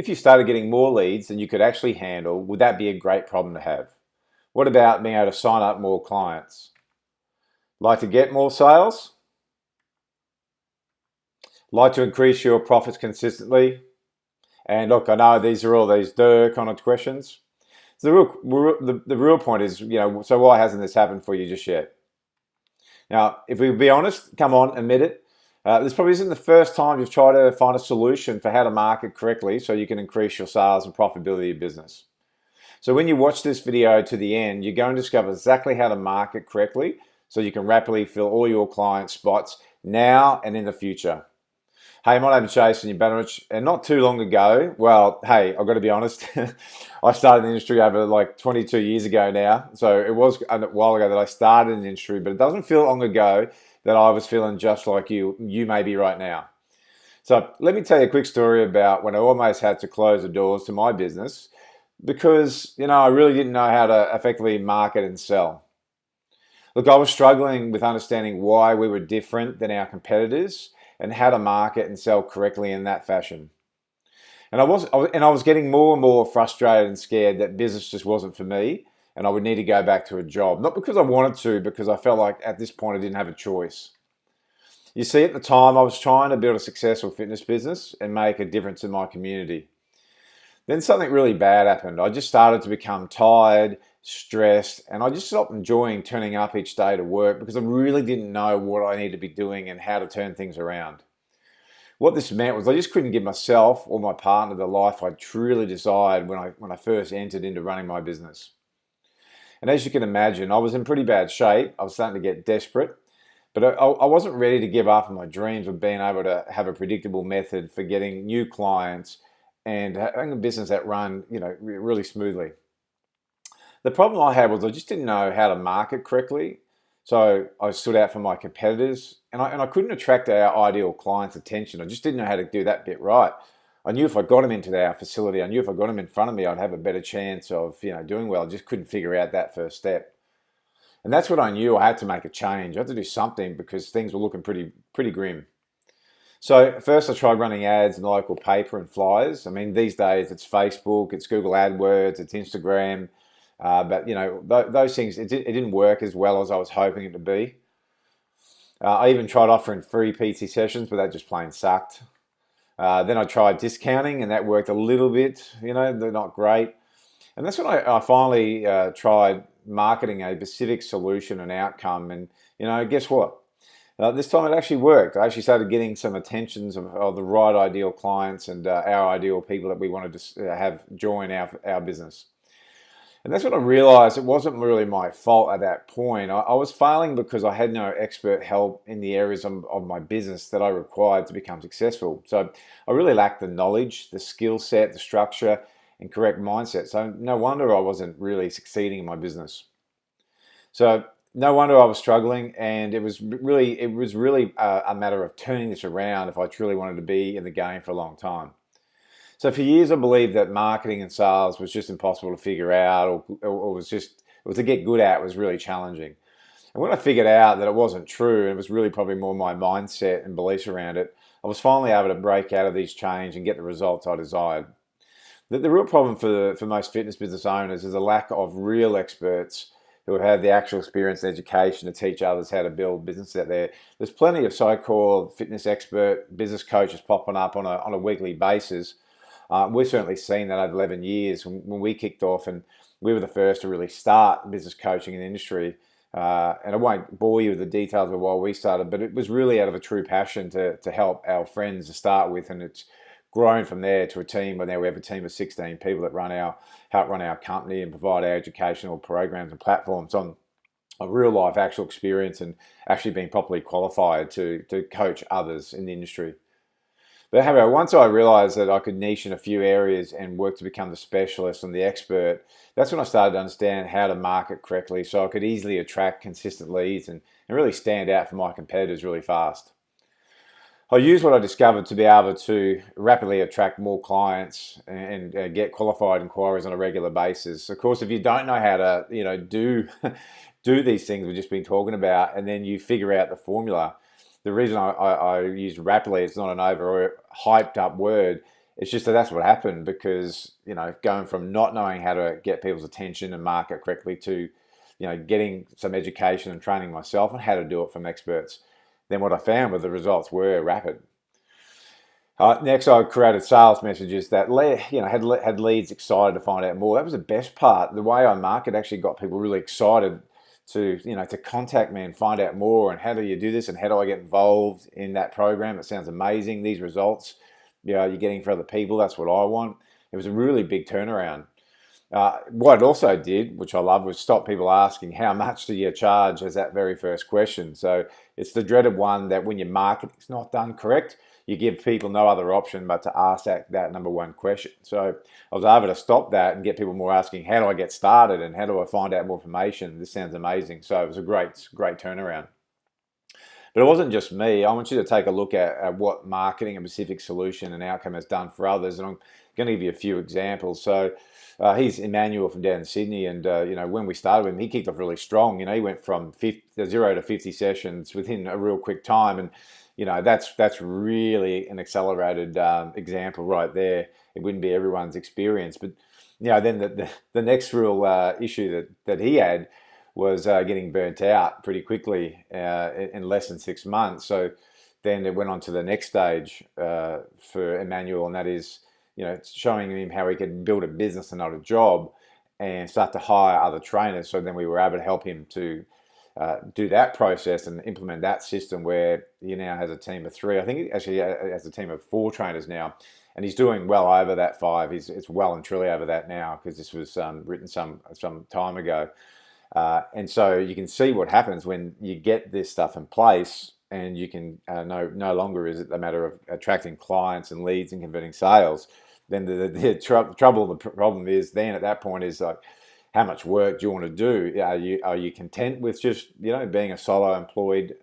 If you started getting more leads than you could actually handle, would that be a great problem to have? What about being able to sign up more clients? Like to get more sales? Like to increase your profits consistently? And look, I know these are all these kind of questions. So the real point is, so why hasn't this happened for you just yet? Now, if we be honest, come on, admit it. This probably isn't the first time you've tried to find a solution for how to market correctly so you can increase your sales and profitability of your business. So when you watch this video to the end, you're going to discover exactly how to market correctly so you can rapidly fill all your client spots now and in the future. Hey, my name's Jason Ubanowicz, and not too long ago, well, hey, I've got to be honest, I started in the industry over like 22 years ago now, so it was a while ago that I started in the industry, but it doesn't feel long ago that I was feeling just like you may be right now. So let me tell you a quick story about when I almost had to close the doors to my business because, I really didn't know how to effectively market and sell. Look, I was struggling with understanding why we were different than our competitors and how to market and sell correctly in that fashion. And I was getting more and more frustrated and scared that business just wasn't for me and I would need to go back to a job. Not because I wanted to, because I felt like at this point I didn't have a choice. You see, at the time I was trying to build a successful fitness business and make a difference in my community. Then something really bad happened. I just started to become tired, stressed, and I just stopped enjoying turning up each day to work because I really didn't know what I needed to be doing and how to turn things around. What this meant was I just couldn't give myself or my partner the life I truly desired when I first entered into running my business. And as you can imagine, I was in pretty bad shape. I was starting to get desperate, but I wasn't ready to give up on my dreams of being able to have a predictable method for getting new clients and having a business that run, really smoothly. The problem I had was I just didn't know how to market correctly. So I stood out from my competitors and I couldn't attract our ideal clients' attention. I just didn't know how to do that bit right. I knew if I got them into our facility, I knew if I got them in front of me, I'd have a better chance of, doing well. I just couldn't figure out that first step. And that's what I knew. I had to make a change. I had to do something because things were looking pretty grim. So first I tried running ads in the local paper and flyers. I mean, these days it's Facebook, it's Google AdWords, it's Instagram. But those things, it didn't work as well as I was hoping it to be. I even tried offering free PT sessions, but that just plain sucked. Then I tried discounting, and that worked a little bit. They're not great. And that's when I finally tried marketing a specific solution and outcome. And guess what? This time it actually worked. I actually started getting some attentions of the right ideal clients and our ideal people that we wanted to have join our business. And that's when I realized it wasn't really my fault at that point. I was failing because I had no expert help in the areas of my business that I required to become successful. So I really lacked the knowledge, the skill set, the structure, and correct mindset. So no wonder I wasn't really succeeding in my business. So no wonder I was struggling, and it was really a matter of turning this around if I truly wanted to be in the game for a long time. So for years, I believed that marketing and sales was just impossible to figure out, or was to get good at was really challenging. And when I figured out that it wasn't true, and it was really probably more my mindset and beliefs around it, I was finally able to break out of these chains and get the results I desired. The real problem for most fitness business owners is a lack of real experts who have the actual experience and education to teach others how to build business out there. There's plenty of so-called fitness expert business coaches popping up on a weekly basis. We've certainly seen that over 11 years when we kicked off, and we were the first to really start business coaching in the industry. And I won't bore you with the details of why we started, but it was really out of a true passion to help our friends to start with, and it's grown from there to a team where now we have a team of 16 people that help run our company and provide our educational programs and platforms on a real life actual experience and actually being properly qualified to coach others in the industry. But however, once I realized that I could niche in a few areas and work to become the specialist and the expert, that's when I started to understand how to market correctly so I could easily attract consistent leads and really stand out from my competitors really fast. I used what I discovered to be able to rapidly attract more clients and get qualified inquiries on a regular basis. Of course, if you don't know how to, do do these things we've just been talking about, and then you figure out the formula. The reason I use rapidly, it's not an over hyped up word. It's just that that's what happened because, going from not knowing how to get people's attention and market correctly to, getting some education and training myself on how to do it from experts, then what I found was the results were rapid. Next, I created sales messages that had leads excited to find out more. That was the best part. The way I market actually got people really excited to contact me and find out more. And how do you do this? And how do I get involved in that program? It sounds amazing. These results, you're getting for other people. That's what I want. It was a really big turnaround. What it also did, which I love, was stop people asking, how much do you charge, as that very first question. So it's the dreaded one that when your marketing's not done correct, you give people no other option but to ask that number one question. So I was able to stop that and get people more asking, how do I get started and how do I find out more information? This sounds amazing. So it was a great turnaround. But it wasn't just me. I want you to take a look at what marketing a specific solution and outcome has done for others. And I'm going to give you a few examples. So he's Emmanuel from down in Sydney. And, when we started with him, he kicked off really strong. He went from 0 to 50 sessions within a real quick time. And, that's really an accelerated example right there. It wouldn't be everyone's experience. But, then the next real issue that he had was getting burnt out pretty quickly in less than 6 months. So then it went on to the next stage for Emmanuel, and that is, showing him how he could build a business and not a job and start to hire other trainers. So then we were able to help him to do that process and implement that system where he now has a team of 3. I think he actually has a team of 4 trainers now, and he's doing well over that 5. It's well and truly over that now because this was written some time ago. And so you can see what happens when you get this stuff in place, and you can no longer is it a matter of attracting clients and leads and converting sales. Then the problem is then at that point is like, how much work do you want to do? Are you content with just being a solo employed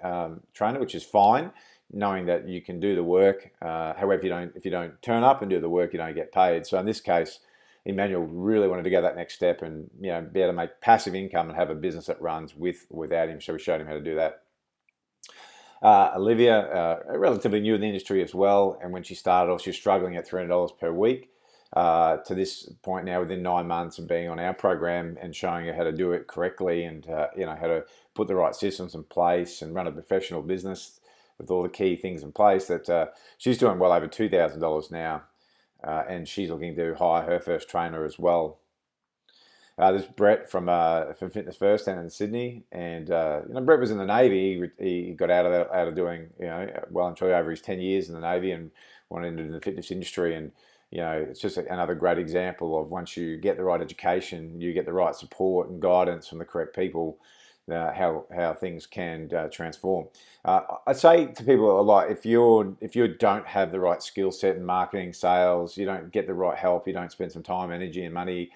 trainer, which is fine, knowing that you can do the work. However, if you don't turn up and do the work, you don't get paid. So in this case, Emmanuel really wanted to go that next step and be able to make passive income and have a business that runs without him. So we showed him how to do that. Olivia, relatively new in the industry as well, and when she started off, she was struggling at $300 per week. To this point now, within 9 months of being on our program and showing her how to do it correctly and how to put the right systems in place and run a professional business with all the key things in place, that she's doing well over $2,000 now. And she's looking to hire her first trainer as well. There's Brett from Fitness First down in Sydney, and Brett was in the Navy. He got out of doing well and truly over his 10 years in the Navy and went into the fitness industry. And it's just another great example of once you get the right education, you get the right support and guidance from the correct people, how things can transform. I say to people a lot, if you don't have the right skill set in marketing, sales, you don't get the right help, you don't spend some time, energy, and money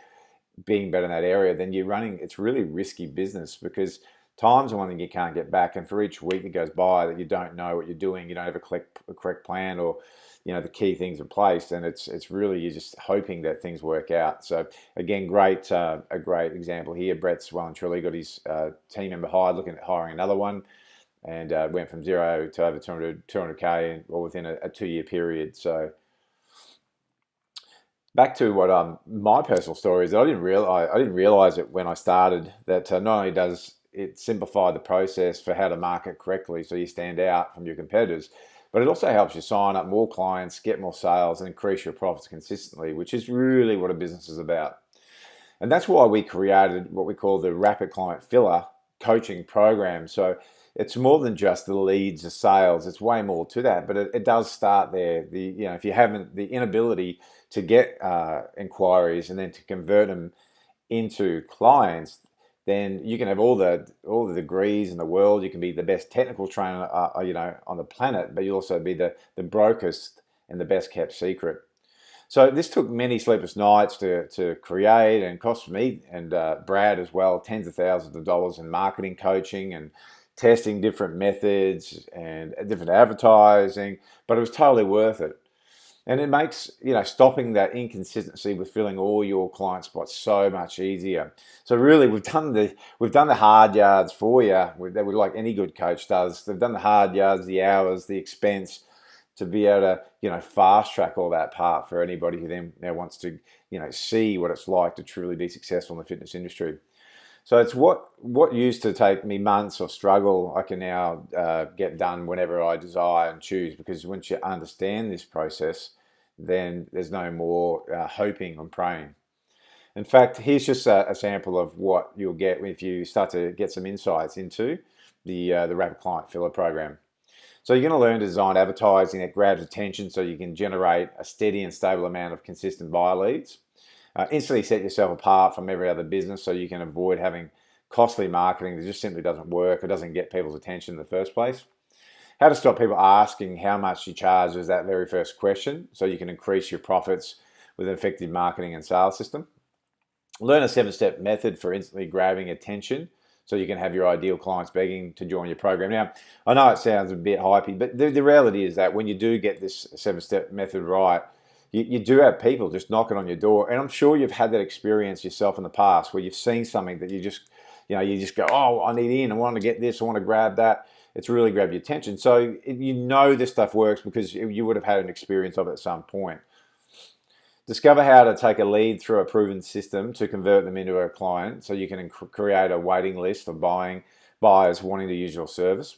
being better in that area, then it's really risky business, because time's the one thing you can't get back. And for each week that goes by that you don't know what you're doing, you don't have a correct plan or the key things in place, and it's really, you're just hoping that things work out. So again, a great example here. Brett's well and truly got his team member hired, looking at hiring another one, and went from 0 to over 200K all within a 2-year period. So back to what my personal story is, I didn't realize it when I started, that not only does it simplify the process for how to market correctly so you stand out from your competitors, but it also helps you sign up more clients, get more sales, and increase your profits consistently, which is really what a business is about. And that's why we created what we call the Rapid Client Filler coaching program. So it's more than just the leads, the sales. It's way more to that, but it does start there. If you haven't the inability to get inquiries and then to convert them into clients, then you can have all the degrees in the world. You can be the best technical trainer on the planet, but you'll also be the brokest and the best kept secret. So this took many sleepless nights to create, and cost me and Brad as well tens of thousands of dollars in marketing coaching and testing different methods and different advertising, but it was totally worth it. And it makes stopping that inconsistency with filling all your client spots so much easier. So really, we've done the hard yards for you, like any good coach does. They've done the hard yards, the hours, the expense, to be able to, fast track all that part for anybody who then now wants to, see what it's like to truly be successful in the fitness industry. So it's what used to take me months or struggle, I can now get done whenever I desire and choose, because once you understand this process, then there's no more hoping and praying. In fact, here's just a sample of what you'll get if you start to get some insights into the Rapid Client Filler program. So you're going to learn to design advertising that grabs attention so you can generate a steady and stable amount of consistent buyer leads. Instantly set yourself apart from every other business so you can avoid having costly marketing that just simply doesn't work or doesn't get people's attention in the first place. How to stop people asking how much you charge is that very first question, so you can increase your profits with an effective marketing and sales system. Learn a 7-step method for instantly grabbing attention so you can have your ideal clients begging to join your program. Now, I know it sounds a bit hypey, but the reality is that when you do get this 7-step method right, you do have people just knocking on your door. And I'm sure you've had that experience yourself in the past where you've seen something that you just go, oh, I need in, I want to get this, I want to grab that. It's really grabbed your attention. So this stuff works because you would have had an experience of it at some point. Discover how to take a lead through a proven system to convert them into a client so you can create a waiting list of buyers wanting to use your service.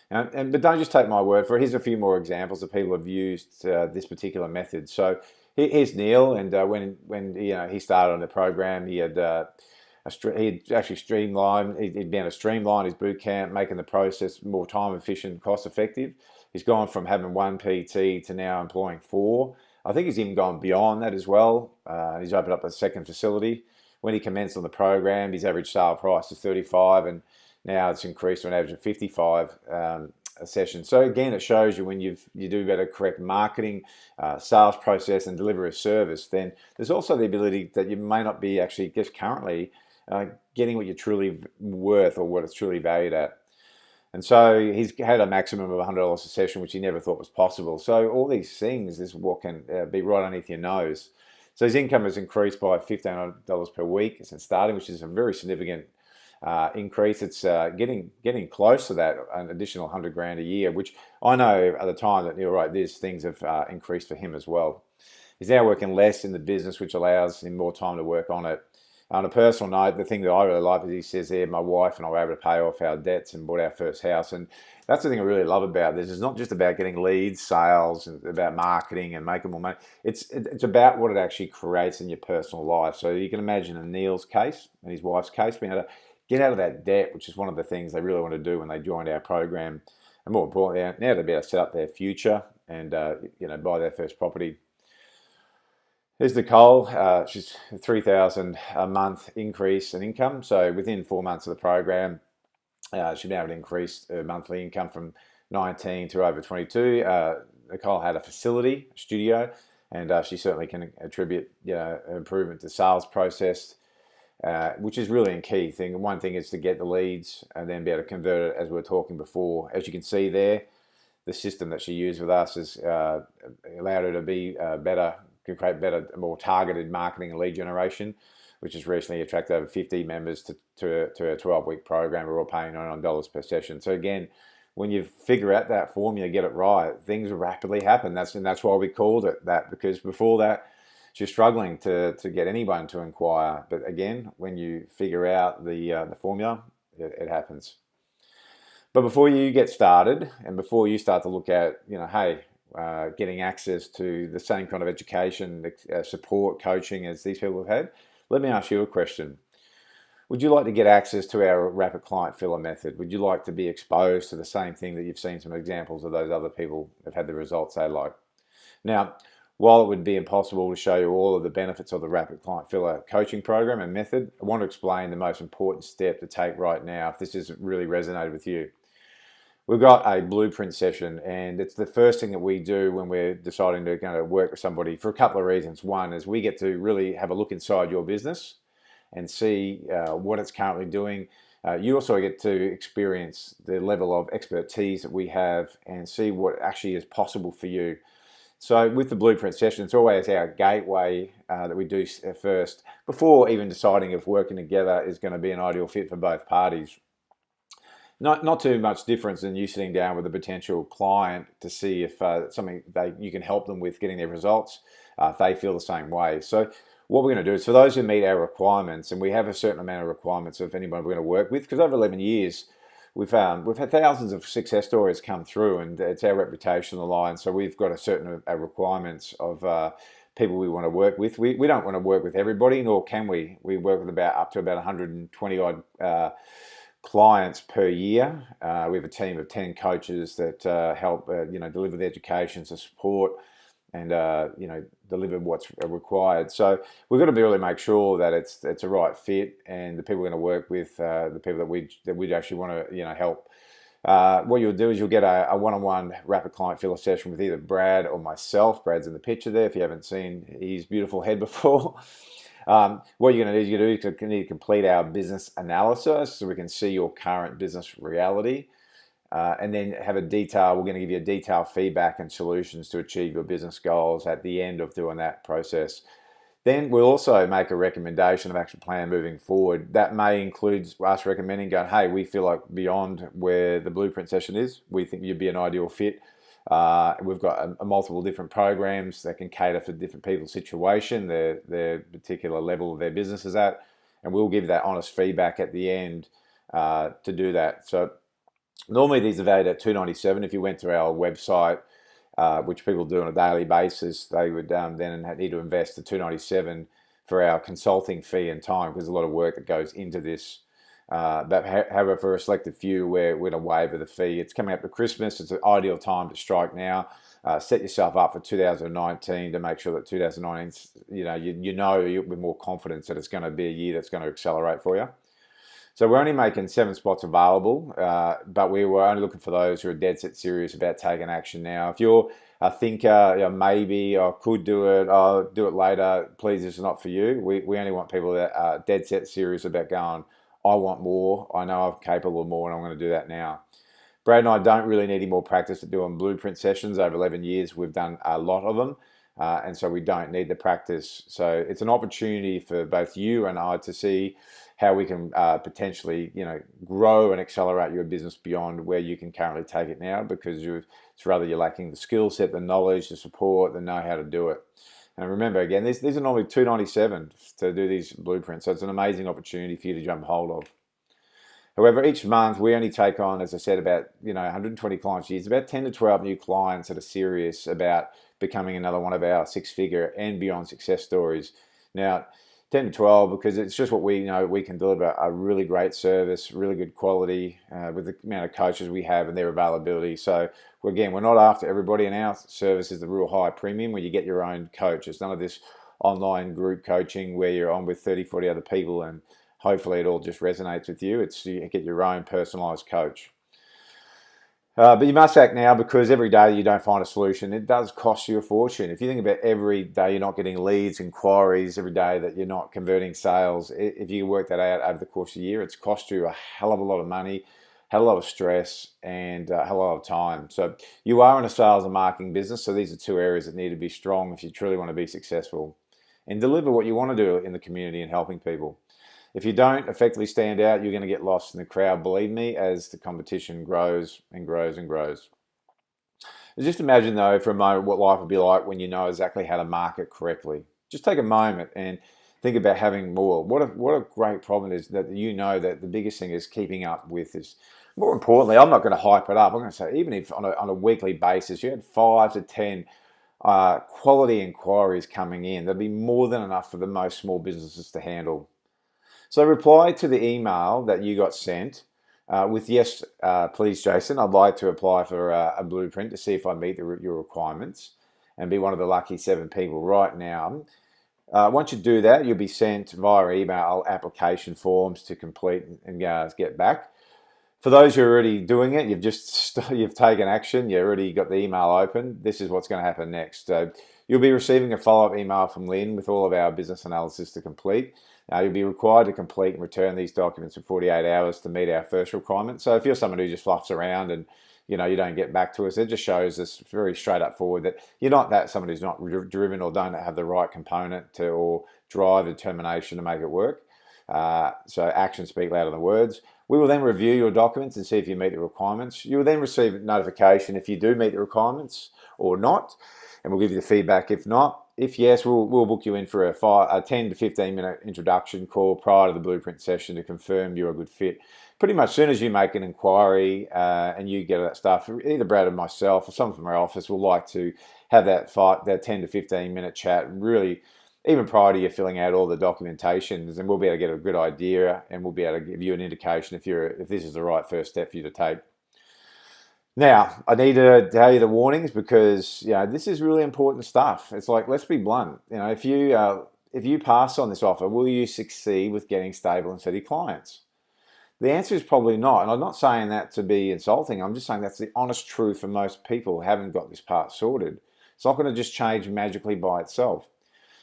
But don't just take my word for it. Here's a few more examples of people who have used this particular method. So here's Neil, and when he started on the program, he had actually streamlined. He'd been able to streamline his boot camp, making the process more time efficient, cost effective. He's gone from having 1 PT to now employing 4. I think he's even gone beyond that as well. He's opened up a second facility. When he commenced on the program, his average sale price was 35, and now it's increased to an average of 55 a session. So again, it shows you when you do better correct marketing, sales process, and deliver a service, then there's also the ability that you may not be actually just currently getting what you're truly worth or what it's truly valued at. And so he's had a maximum of $100 a session, which he never thought was possible. So all these things is what can be right underneath your nose. So his income has increased by $1,500 per week since starting, which is a very significant increase. It's getting close to that, an additional $100,000 a year, which I know at the time that Neil wrote this, things have increased for him as well. He's now working less in the business, which allows him more time to work on it. On a personal note, the thing that I really like is he says there, my wife and I were able to pay off our debts and bought our first house. And that's the thing I really love about this. It's not just about getting leads, sales, and about marketing and making more money. It's about what it actually creates in your personal life. So you can imagine in Neil's case and his wife's case, being able to get out of that debt, which is one of the things they really want to do when they joined our program. And more importantly, now to be able to set up their future and buy their first property. Here's Nicole. She's $3,000 a month increase in income. So within 4 months of the program, she'd been able to increase her monthly income from 19 to over 22. Nicole had a facility, a studio, and she certainly can attribute improvement to sales process, which is really a key thing. One thing is to get the leads and then be able to convert it, as we were talking before. As you can see there, the system that she used with us has allowed her to be better, can create better, more targeted marketing and lead generation, which has recently attracted over 50 members to a 12-week program. We're all paying $99 per session. So again, when you figure out that formula, get it right, things rapidly happen. That's why we called it that, because before that, she was struggling to get anyone to inquire. But again, when you figure out the formula, it happens. But before you get started and before you start to look at, getting access to the same kind of education, support, coaching as these people have had, let me ask you a question. Would you like to get access to our Rapid Client Filler method? Would you like to be exposed to the same thing that you've seen some examples of those other people have had the results they like? Now, while it would be impossible to show you all of the benefits of the Rapid Client Filler coaching program and method, I want to explain the most important step to take right now if this has really resonated with you. We've got a blueprint session, and it's the first thing that we do when we're deciding to work with somebody for a couple of reasons. One is we get to really have a look inside your business and see what it's currently doing. You also get to experience the level of expertise that we have and see what actually is possible for you. So with the blueprint session, it's always our gateway that we do first before even deciding if working together is going to be an ideal fit for both parties. Not too much difference than you sitting down with a potential client to see if something you can help them with getting their results, if they feel the same way. So what we're going to do is, for those who meet our requirements, and we have a certain amount of requirements of anyone we're going to work with, because over 11 years we've had thousands of success stories come through, and it's our reputation on the line. So we've got a certain requirements of people we want to work with. We don't want to work with everybody, nor can we. We work with up to about 120 odd clients per year. We have a team of 10 coaches that help deliver the education, the support, and deliver what's required. So we've got to really make sure that it's a right fit, and the people we're going to work with, the people that we actually want to help. What you'll do is you'll get a one-on-one rapid client filler session with either Brad or myself. Brad's in the picture there if you haven't seen his beautiful head before. What you're going to do is you need to complete our business analysis so we can see your current business reality, and then have we're going to give you a detailed feedback and solutions to achieve your business goals at the end of doing that process. Then we'll also make a recommendation of action plan moving forward. That may include us recommending going, hey, we feel like beyond where the blueprint session is, we think you'd be an ideal fit. We've got a multiple different programs that can cater for different people's situation, their particular level of their business is at, and we'll give that honest feedback at the end to do that. So normally these are valued at $297. If you went to our website, which people do on a daily basis, they would then need to invest the $297 for our consulting fee and time, because there's a lot of work that goes into this. But however, for a selected few, we're going to waiver the fee. It's coming up to Christmas. It's an ideal time to strike now. Set yourself up for 2019 to make sure that 2019, with more confidence that it's going to be a year that's going to accelerate for you. So we're only making 7 spots available, but we were only looking for those who are dead set serious about taking action now. If you're a thinker, maybe I could do it, I'll do it later, please, this is not for you. We only want people that are dead set serious about going, I want more, I know I'm capable of more, and I'm going to do that now. Brad and I don't really need any more practice at doing blueprint sessions. Over 11 years, we've done a lot of them, and so we don't need the practice. So it's an opportunity for both you and I to see how we can potentially, grow and accelerate your business beyond where you can currently take it now, because you're lacking the skill set, the knowledge, the support, the know how to do it. And remember, again, these are normally $297 to do these blueprints, so it's an amazing opportunity for you to jump hold of. However, each month we only take on, as I said, about 120 clients a year. It's about 10 to 12 new clients that are serious about becoming another one of our 6-figure and beyond success stories. Now, 10 to 12, because it's just what we know we can deliver: a really great service, really good quality, with the amount of coaches we have and their availability. So again, we're not after everybody, and our service is the real high premium where you get your own coach. It's none of this online group coaching where you're on with 30, 40 other people and hopefully it all just resonates with you. It's you get your own personalized coach. But you must act now, because every day you don't find a solution, it does cost you a fortune. If you think about every day you're not getting leads, inquiries, every day that you're not converting sales, if you work that out over the course of a year, it's cost you a hell of a lot of money, hell of a lot of stress, and a hell of a lot of time. So you are in a sales and marketing business, so these are 2 areas that need to be strong if you truly want to be successful and deliver what you want to do in the community and helping people. If you don't effectively stand out, you're going to get lost in the crowd, believe me, as the competition grows and grows and grows. Just imagine, though, for a moment what life would be like when you know exactly how to market correctly. Just take a moment and think about having more. What a great problem it is that that the biggest thing is keeping up with this. More importantly, I'm not going to hype it up. I'm going to say, even if on a weekly basis you had 5 to 10 quality inquiries coming in, that'd be more than enough for the most small businesses to handle. So reply to the email that you got sent with, yes, please, Jason, I'd like to apply for a blueprint to see if I meet your requirements, and be one of the lucky 7 people right now. Once you do that, you'll be sent via email application forms to complete and get back. For those who are already doing it, you've taken action, you already got the email open. This is what's going to happen next. You'll be receiving a follow-up email from Lynn with all of our business analysis to complete. You'll be required to complete and return these documents in 48 hours to meet our first requirement. So if you're someone who just fluffs around and you don't get back to us, it just shows us very straight up forward that you're not someone who's not driven or don't have the right component or drive, determination to make it work. So actions speak louder than words. We will then review your documents and see if you meet the requirements. You will then receive a notification if you do meet the requirements or not, and we'll give you the feedback if not. If yes, we'll book you in for a 10 to 15 minute introduction call prior to the blueprint session to confirm you're a good fit. Pretty much as soon as you make an inquiry and you get that stuff, either Brad or myself or someone from our office will like to have that 10 to 15 minute chat, really, even prior to you filling out all the documentations, and we'll be able to get a good idea, and we'll be able to give you an indication if this is the right first step for you to take. Now, I need to tell you the warnings because this is really important stuff. It's like, let's be blunt. If you pass on this offer, will you succeed with getting stable and steady clients? The answer is probably not, and I'm not saying that to be insulting. I'm just saying that's the honest truth for most people who haven't got this part sorted. It's not going to just change magically by itself.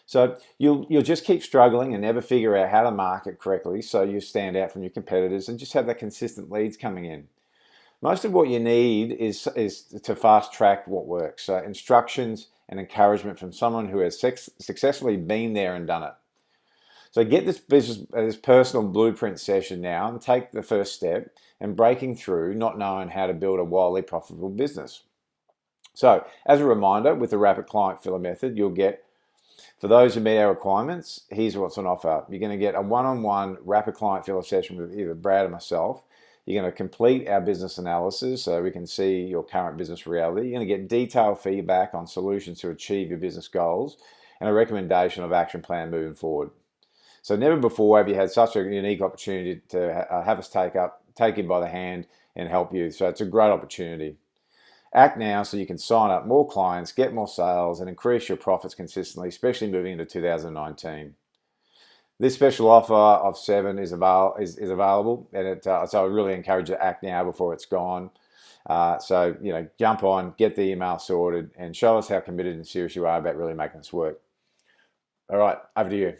So you'll just keep struggling and never figure out how to market correctly so you stand out from your competitors and just have that consistent leads coming in. Most of what you need is to fast track what works. So instructions and encouragement from someone who has successfully been there and done it. So get this personal blueprint session now and take the first step in breaking through not knowing how to build a wildly profitable business. So as a reminder, with the rapid client filler method, you'll get, for those who meet our requirements, here's what's on offer. You're going to get a one-on-one rapid client filler session with either Brad or myself. You're going to complete our business analysis so we can see your current business reality. You're going to get detailed feedback on solutions to achieve your business goals and a recommendation of action plan moving forward. So never before have you had such a unique opportunity to have us take you by the hand and help you. So it's a great opportunity. Act now so you can sign up more clients, get more sales, and increase your profits consistently, especially moving into 2019. This special offer of 7 is available, and so I really encourage you to act now before it's gone. So jump on, get the email sorted, and show us how committed and serious you are about really making this work. All right, over to you.